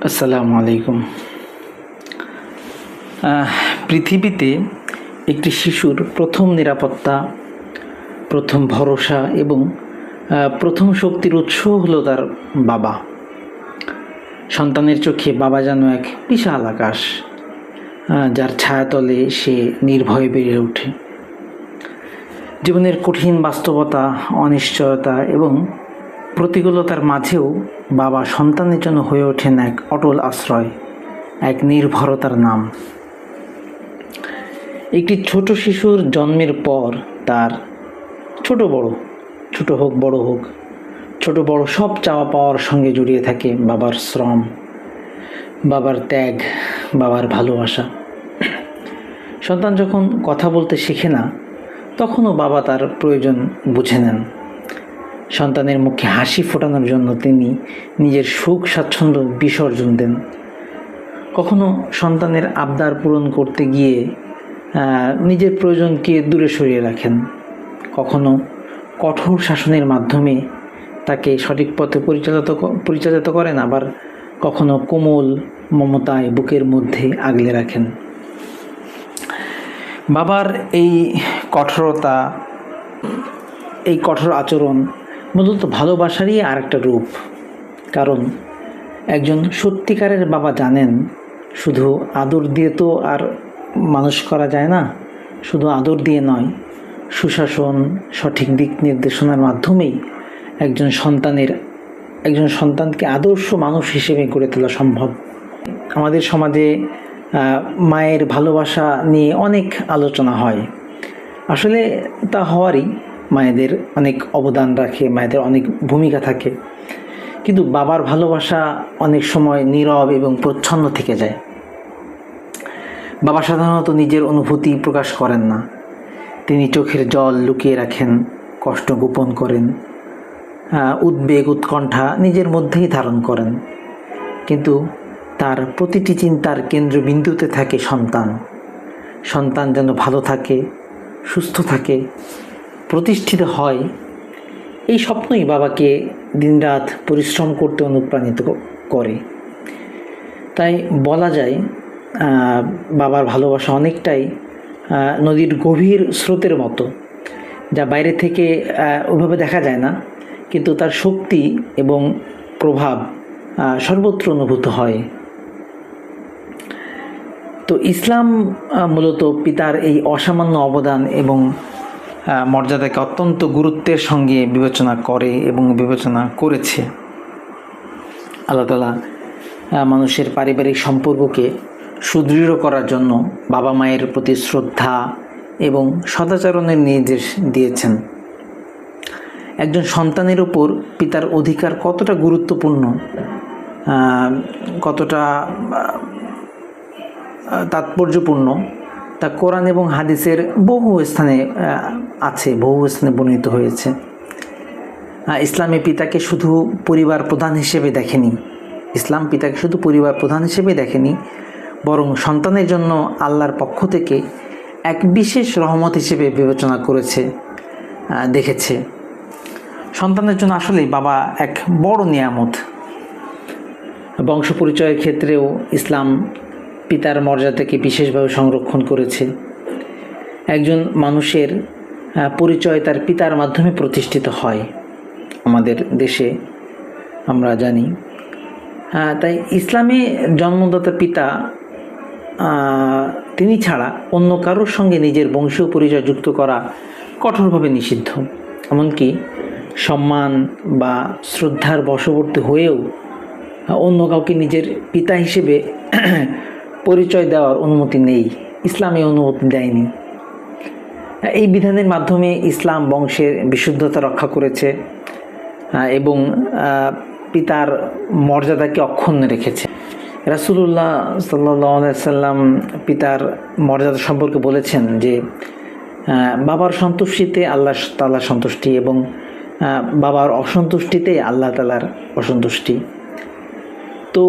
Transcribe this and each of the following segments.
আসসালামু আলাইকুম। পৃথিবীতে একটি শিশুর প্রথম নিরাপত্তা, প্রথম ভরসা এবং প্রথম শক্তির উৎস হলো তার বাবা। সন্তানের চোখে বাবা যেন এক বিশাল আকাশ, যার ছায়াতলে সে নির্ভয়ে বেড়ে ওঠে। জীবনের কঠিন বাস্তবতা, অনিশ্চয়তা এবং প্রতিকূলতার মাঝেও বাবা সন্তানের জন্য হয়ে ওঠেন এক অটল আশ্রয়, এক নির্ভরতার নাম। একটি ছোট শিশুর জন্মের পর তার ছোট হোক বড় হোক, ছোট বড় সব চাওয়া পাওয়ার সঙ্গে জড়িয়ে থাকে বাবার শ্রম, বাবার ত্যাগ, বাবার ভালোবাসা। সন্তান যখন কথা বলতে শেখে না, তখনও বাবা তার প্রয়োজন বুঝে নেন। সন্তানের মুখে হাসি ফোটানোর জন্য তিনি নিজের সুখ স্বাচ্ছন্দ্য বিসর্জন দেন। কখনো সন্তানের আবদার পূরণ করতে গিয়ে নিজের প্রয়োজনকে দূরে সরিয়ে রাখেন। কখনো কঠোর শাসনের মাধ্যমে তাকে সঠিক পথে পরিচালিত করেন, আবার কখনো কোমল মমতায় বুকের মধ্যে আগলে রাখেন। বাবার এই কঠোরতা, এই কঠোর আচরণ মূলত ভালোবাসারই আরেকটা রূপ। কারণ একজন সত্যিকারের বাবা জানেন, শুধু আদর দিয়ে তো আর মানুষ করা যায় না। শুধু আদর দিয়ে নয়, সুশাসন, সঠিক দিক নির্দেশনার মাধ্যমেই একজন সন্তানকে আদর্শ মানুষ হিসেবে গড়ে তোলা সম্ভব। আমাদের সমাজে মায়ের ভালোবাসা নিয়ে অনেক আলোচনা হয়। আসলে তা হওয়ারই, মায়েদের অনেক অবদান রাখে, মায়েদের অনেক ভূমিকা থাকে। কিন্তু বাবার ভালোবাসা অনেক সময় নীরব এবং প্রচ্ছন্ন থেকে যায়। বাবা সাধারণত নিজের অনুভূতি প্রকাশ করেন না। তিনি চোখের জল লুকিয়ে রাখেন, কষ্ট গোপন করেন, উদ্বেগ উৎকণ্ঠা নিজের মধ্যেই ধারণ করেন। কিন্তু তার প্রতিটি চিন্তার কেন্দ্রবিন্দুতে থাকে সন্তান যেন ভালো থাকে, সুস্থ থাকে, প্রতিষ্ঠিত হয়। এই স্বপ্নই বাবাকে দিনরাত পরিশ্রম করতে অনুপ্রাণিত করে। তাই বলা যায়, বাবার ভালোবাসা অনেকটাই নদীর গভীর স্রোতের মতো, যা বাইরে থেকে ওইভাবে দেখা যায় না, কিন্তু তার শক্তি এবং প্রভাব সর্বত্র অনুভূত হয়। তো ইসলাম মূলত পিতার এই অসামান্য অবদান এবং মর্যাদাকে অত্যন্ত গুরুত্বের সঙ্গে বিবেচনা করে এবং বিবেচনা করেছে। আল্লাহ তাআলা মানুষের পারিবারিক সম্পর্ককে সুদৃঢ় করার জন্য বাবা মায়ের প্রতি শ্রদ্ধা এবং সদাচরণের নির্দেশ দিয়েছেন। একজন সন্তানের উপর পিতার অধিকার কতটা গুরুত্বপূর্ণ, কতটা তাৎপর্যপূর্ণ, তা কোরআন এবং হাদিসের বহু স্থানে বর্ণিত হয়েছে। ইসলামে পিতাকে শুধু পরিবার প্রধান হিসেবে দেখেনি, বরং সন্তানের জন্য আল্লাহর পক্ষ থেকে এক বিশেষ রহমত হিসেবে বিবেচনা দেখেছে। সন্তানের জন্য আসলেই বাবা এক বড় নিয়ামত। বংশ পরিচয়ের ক্ষেত্রেও ইসলাম পিতার মর্যাদাকে বিশেষভাবে সংরক্ষণ করেছে। একজন মানুষের পরিচয় তার পিতার মাধ্যমে প্রতিষ্ঠিত হয়, আমাদের দেশে আমরা জানি। তাই ইসলামে জন্মদাতা পিতা, তিনি ছাড়া অন্য কারোর সঙ্গে নিজের বংশীয় পরিচয় যুক্ত করা কঠোরভাবে নিষিদ্ধ। এমনকি সম্মান বা শ্রদ্ধার বশবর্তী হয়েও অন্য কাউকে নিজের পিতা হিসেবে পরিচয় দেওয়ার অনুমতি নেই। ইসলামে অনুমতি দেয়নি। এই বিধানের মাধ্যমে ইসলাম বংশের বিশুদ্ধতা রক্ষা করেছে এবং পিতার মর্যাদাকে অক্ষুণ্ণ রেখেছে। রাসূলুল্লাহ সাল্লাল্লাহু আলাইহি সাল্লাম পিতার মর্যাদা সম্পর্কে বলেছেন যে, বাবার সন্তুষ্টিতে আল্লাহ তাআলার সন্তুষ্টি এবং বাবার অসন্তুষ্টিতে আল্লাহ তাআলার অসন্তুষ্টি। তো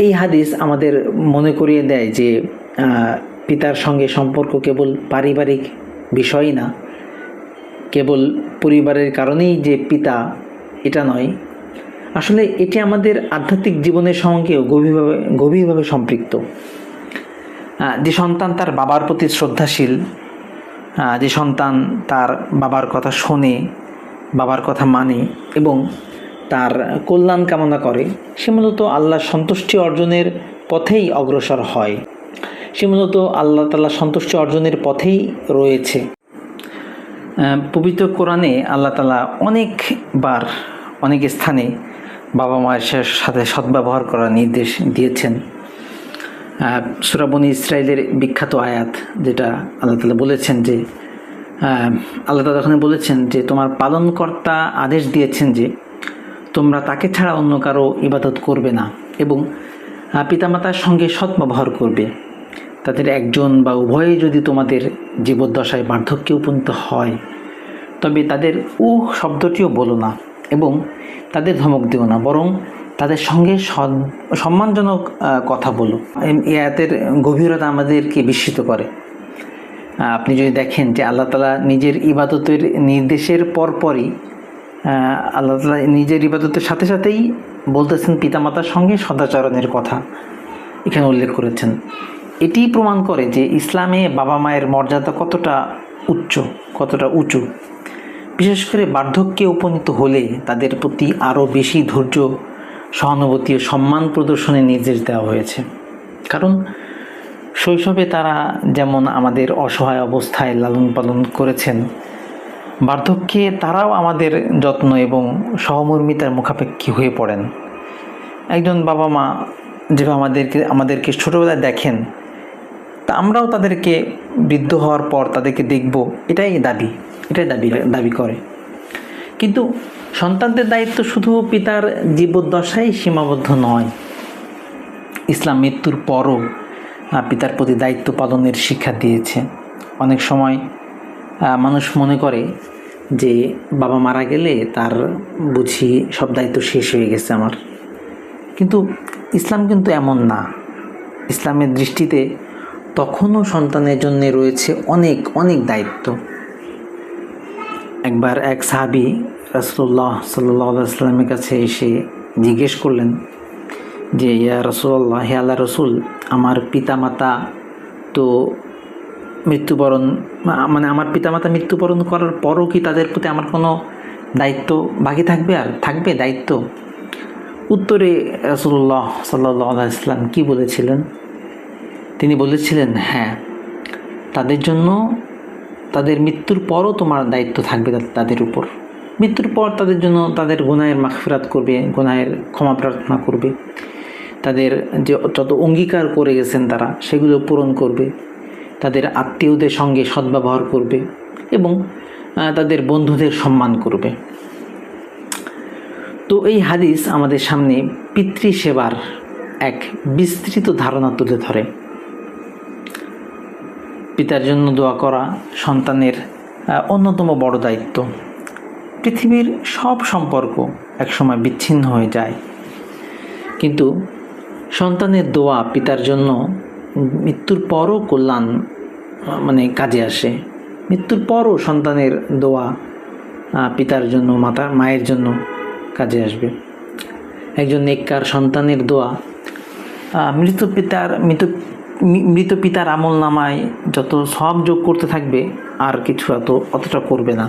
এই হাদিস আমাদের মনে করিয়ে দেয় যে পিতার সঙ্গে সম্পর্ক কেবল পারিবারিক বিষয় না, কেবল পরিবারের কারণেই যে পিতা এটা নয়, আসলে এটি আমাদের আধ্যাত্মিক জীবনের সঙ্গেও গভীরভাবে সম্পৃক্ত। যে সন্তান তার বাবার প্রতি শ্রদ্ধাশীল, যে সন্তান তার বাবার কথা শোনে, বাবার কথা মানে এবং তার কল্যাণ কামনা করে, সে মূলত আল্লাহর সন্তুষ্টি অর্জনের পথেই অগ্রসর হয়। সে মূলত আল্লাহ তাআলার সন্তুষ্টি অর্জনের পথেই রয়েছে। পবিত্র কোরআনে আল্লাহ তাআলা অনেকবার অনেক স্থানে বাবা মায়ের সাথে সদ্ব্যবহার করার নির্দেশ দিয়েছেন। সূরা বনী ইসরাইলের বিখ্যাত আয়াত, যেটা আল্লাহ তাআলা বলেছেন যে আল্লাহ তাআলা ওখানে বলেছেন যে তোমার পালনকর্তা আদেশ দিয়েছেন যে তোমরা তাকে ছাড়া অন্য কারো ইবাদত করবে না এবং পিতামাতার সঙ্গে সদ্ব্যবহার করবে। তাদের একজন বা উভয়ে যদি তোমাদের জীবদ্দশায় বার্ধক্যে উপনীত হয়, তবে তাদের শব্দটিও বলো না এবং তাদের ধমক দিও না, বরং তাদের সঙ্গে সম্মানজনক কথা বলো। এই আয়াতের গভীরতা আমাদেরকে বিস্মিত করে। আপনি যদি দেখেন যে আল্লাহ তাআলা নিজের ইবাদতের নির্দেশের পরপরই আল্লাহ তাআলা নিজের ইবাদতের সাথে সাথেই বলতেছেন পিতামাতার সঙ্গে সদাচরণের কথা এখানে উল্লেখ করেছেন। এটি প্রমাণ করে যে ইসলামে বাবা মায়ের মর্যাদা কতটা উঁচু। বিশেষ করে বার্ধক্যে উপনীত হলে তাদের প্রতি আরও বেশি ধৈর্য, সহানুভূতি ও সম্মান প্রদর্শনের নির্দেশ দেওয়া হয়েছে। কারণ শৈশবে তারা যেমন আমাদের অসহায় অবস্থায় লালন পালন করেছেন, বার্ধক্যে তারাও আমাদের যত্ন এবং সহমর্মিতার মুখাপেক্ষী হয়ে পড়েন। একজন বাবা মা যেভাবে আমাদেরকে ছোটোবেলায় দেখেন, তা আমরাও তাদেরকে বৃদ্ধ হওয়ার পর তাদেরকে দেখব, এটাই দাবি করে। কিন্তু সন্তানদের দায়িত্ব শুধু পিতার জীবদ্দশায় সীমাবদ্ধ নয়। ইসলাম মৃত্যুর পরও পিতার প্রতি দায়িত্ব পালনের শিক্ষা দিয়েছে। অনেক সময় মানুষ মনে করে যে বাবা মারা গেলে তার বুঝি সব দায়িত্ব শেষ হয়ে গেছে আমার, কিন্তু ইসলাম কিন্তু এমন না। ইসলামের দৃষ্টিতে তখনও সন্তানের জন্য রয়েছে অনেক দায়িত্ব। একবার এক সাহাবী রাসূলুল্লাহ সাল্লাল্লাহু আলাইহি ওয়াসাল্লামের কাছে এসে জিজ্ঞেস করলেন যে ইয়া রাসূলুল্লাহ, হে আল্লাহর রাসূল, আমার পিতামাতা মৃত্যুবরণ করার পরও কি তাদের প্রতি আমার কোনো দায়িত্ব বাকি থাকবে দায়িত্ব? উত্তরে রাসূলুল্লাহ সাল্লাল্লাহু আলাইহি ওয়াসাল্লাম কি বলেছিলেন? তিনি বলেছিলেন, হ্যাঁ, তাদের জন্য তাদের মৃত্যুর পরও তোমার দায়িত্ব থাকবে তাদের উপর। মৃত্যুর পর তাদের জন্য তাদের গুনাহের মাগফিরাত করবে, গুনাহের ক্ষমা প্রার্থনা করবে, তাদের যে যত অঙ্গীকার করে গেছেন তারা সেগুলো পূরণ করবে, তাদের আত্মীয়দের সঙ্গে সদ্ব্যবহার করবে এবং তাদের বন্ধুদের সম্মান করবে। তো এই হাদিস আমাদের সামনে পিতৃসেবার এক বিস্তৃত ধারণা তুলে ধরে। পিতার জন্য দোয়া করা সন্তানের অন্যতম বড় দায়িত্ব। পৃথিবীর সব সম্পর্ক একসময় বিচ্ছিন্ন হয়ে যায়, কিন্তু সন্তানের দোয়া পিতার জন্য মৃত্যুর পরও কল্যাণ কাজে আসে। মৃত্যুর পরও সন্তানের দোয়া পিতার জন্য, মায়ের জন্য কাজে আসবে। একজন নেককার সন্তানের দোয়া মৃত পিতার আমল নামায় যত সওয়াব যোগ করতে থাকবে, আর কিছু অতটা করবে না।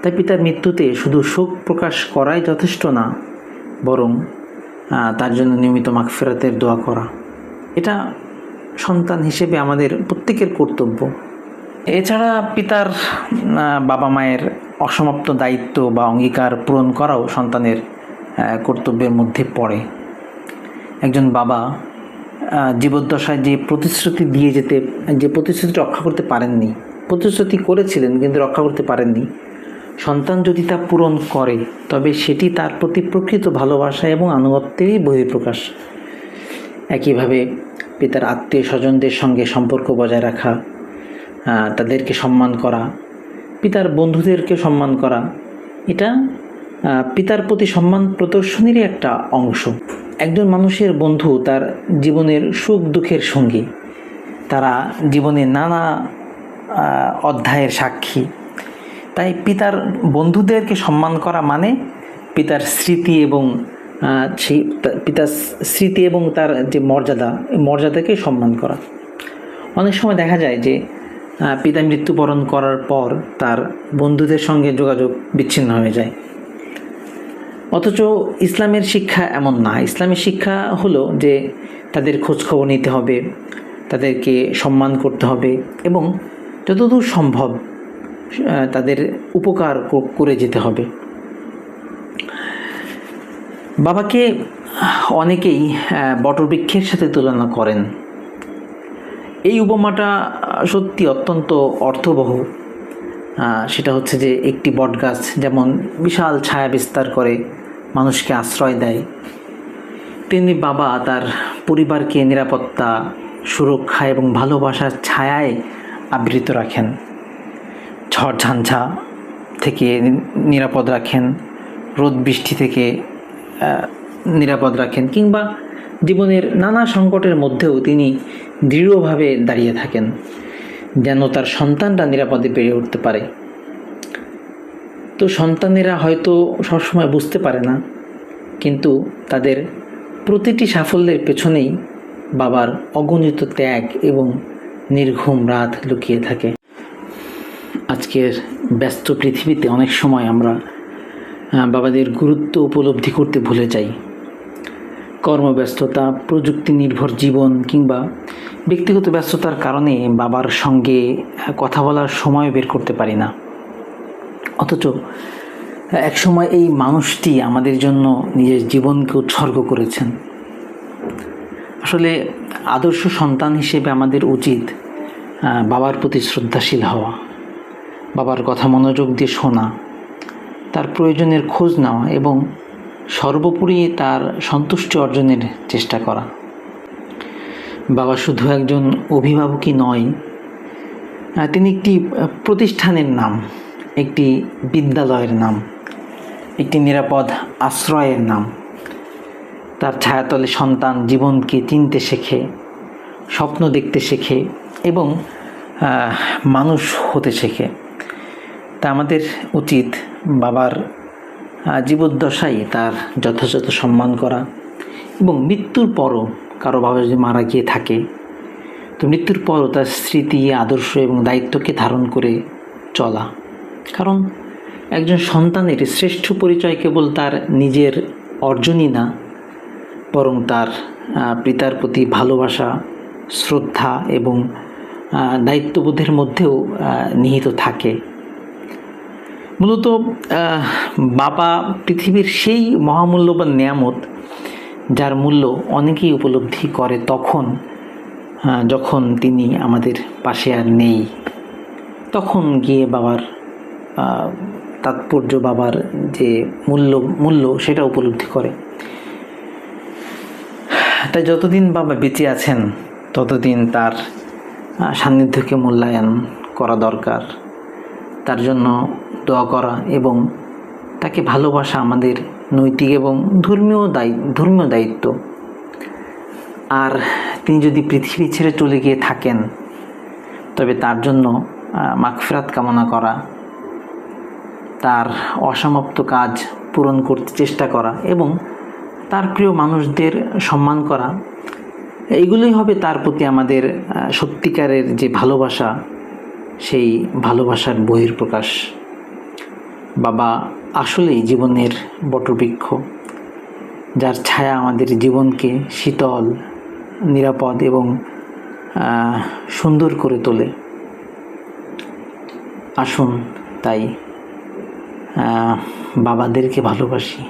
তাই পিতার মৃত্যুতে শুধু শোক প্রকাশ করাই যথেষ্ট না, বরং তার জন্য নিয়মিত মাগফিরাতের দোয়া করা, এটা সন্তান হিসেবে আমাদের প্রত্যেকের কর্তব্য। এছাড়া পিতার বাবা মায়ের অসমাপ্ত দায়িত্ব বা অঙ্গীকার পূরণ করাও সন্তানের কর্তব্যের মধ্যে পড়ে। একজন বাবা জীবদ্দশায় যে প্রতিশ্রুতি রক্ষা করতে পারেননি, প্রতিশ্রুতি করেছিলেন কিন্তু রক্ষা করতে পারেননি, সন্তান যদি তা পূরণ করে তবে সেটি তার প্রতি প্রকৃত ভালোবাসা এবং আনুগত্যেরই বহিঃপ্রকাশ। একইভাবে পিতার আত্মীয় স্বজনদের সঙ্গে সম্পর্ক বজায় রাখা, তাদেরকে সম্মান করা, পিতার বন্ধুদেরকে সম্মান করা, এটা পিতার প্রতি সম্মান প্রদর্শনেরই একটা অংশ। একজন মানুষের বন্ধু তার জীবনের সুখ দুঃখের সঙ্গী, তারা জীবনের নানা অধ্যায়ের সাক্ষী। তাই পিতার বন্ধুদেরকে সম্মান করা মানে পিতার স্মৃতি এবং সেই পিতার স্মৃতি এবং তার যে মর্যাদা, এই মর্যাদাকে সম্মান করা। অনেক সময় দেখা যায় যে পিতা মৃত্যুবরণ করার পর তার বন্ধুদের সঙ্গে যোগাযোগ বিচ্ছিন্ন হয়ে যায়। অথচ ইসলামের শিক্ষা এমন না। ইসলামের শিক্ষা হলো যে তাদের খোঁজখবর নিতে হবে, তাদেরকে সম্মান করতে হবে এবং যতদূর সম্ভব তাদের উপকার করে যেতে হবে। বাবাকে অনেকেই বটবৃক্ষের সাথে তুলনা করেন। এই উপমাটা সত্যি অত্যন্ত অর্থবহ। সেটা হচ্ছে যে একটি বটগাছ যেমন বিশাল ছায়া বিস্তার করে মানুষকে আশ্রয় দেয়, তেমনি বাবা তার পরিবারকে নিরাপত্তা, সুরক্ষা এবং ভালোবাসার ছায়ায় আবৃত রাখেন। ঝড়ঝঞ্ঝা থেকে নিরাপদ রাখেন, রোদ বৃষ্টি থেকে নিরাপদ রাখেন, কিংবা জীবনের নানা সংকটের মধ্যেও তিনি দৃঢ়ভাবে দাঁড়িয়ে থাকেন যেন তার সন্তানরা নিরাপদে বেড়ে উঠতে পারে। তো সন্তানেরা হয়তো সবসময় বুঝতে পারে না, কিন্তু তাদের প্রতিটি সাফল্যের পেছনেই বাবার অগণিত ত্যাগ এবং নির্ঘুম রাত লুকিয়ে থাকে। আজকের ব্যস্ত পৃথিবীতে অনেক সময় আমরা বাবাদের গুরুত্ব উপলব্ধি করতে ভুলে যাই। কর্মব্যস্ততা, প্রযুক্তি নির্ভর জীবন কিংবা ব্যক্তিগত ব্যস্ততার কারণে বাবার সঙ্গে কথা বলার সময় বের করতে পারি না। অথচ একসময় এই মানুষটি আমাদের জন্য নিজের জীবনকে উৎসর্গ করেছেন। আসলে আদর্শ সন্তান হিসেবে আমাদের উচিত বাবার প্রতি শ্রদ্ধাশীল হওয়া, বাবার কথা মনোযোগ দিয়ে শোনা, তার প্রয়োজনের খোঁজ নেওয়া এবং সর্বোপরি তার সন্তুষ্টি অর্জনের চেষ্টা করা। বাবা শুধু একজন অভিভাবকই নয়, তিনি একটি প্রতিষ্ঠানের নাম, একটি বিদ্যালয়ের নাম, একটি নিরাপদ আশ্রয়ের নাম। তার ছায়াতলে সন্তান জীবনকে চিনতে শেখে, স্বপ্ন দেখতে শেখে এবং মানুষ হতে শেখে। তা আমাদের উচিত বাবার জীবদ্দশায় তার যথাযথ সম্মান করা এবং মৃত্যুর পরও কারো বাবা যদি মারা গিয়ে থাকে তো মৃত্যুর পরও তার স্মৃতি, আদর্শ এবং দায়িত্বকে ধারণ করে চলা। কারণ একজন সন্তানের শ্রেষ্ঠ পরিচয় কেবল তার নিজের অর্জনই না, বরং তার পিতার প্রতি ভালোবাসা, শ্রদ্ধা এবং দায়িত্ববোধের মধ্যেও নিহিত থাকে। মূলত বাবা পৃথিবীর সেই মহামূল্যবান নেয়ামত যার মূল্য অনেকেই উপলব্ধি করে যখন তিনি আমাদের পাশে আর নেই। তখন গিয়ে বাবার তাৎপর্য, বাবার যে মূল্য সেটা উপলব্ধি করে। তাই যতদিন বাবা বেঁচে আছেন ততদিন তার সান্নিধ্যকে মূল্যায়ন করা দরকার, তার জন্য দোয়া করা এবং তাকে ভালোবাসা আমাদের নৈতিক এবং ধর্মীয় দায়িত্ব। আর তিনি যদি পৃথিবী ছেড়ে চলে গিয়ে থাকেন তবে তার জন্য মাগফিরাত কামনা করা, তার অসমাপ্ত কাজ পূরণ করতে চেষ্টা করা এবং তার প্রিয় মানুষদের সম্মান করা, এইগুলোই হবে তার প্রতি আমাদের সত্যিকারের যে ভালোবাসা, সেই ভালোবাসার বহিঃপ্রকাশ। বাবা আসলেই জীবনের বটবৃক্ষ, যার ছায়া আমাদের জীবনকে শীতল, নিরাপদ এবং সুন্দর করে তোলে। আসুন তাই বাবাদেরকে ভালোবাসি,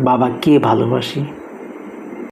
বাবাকে ভালোবাসি।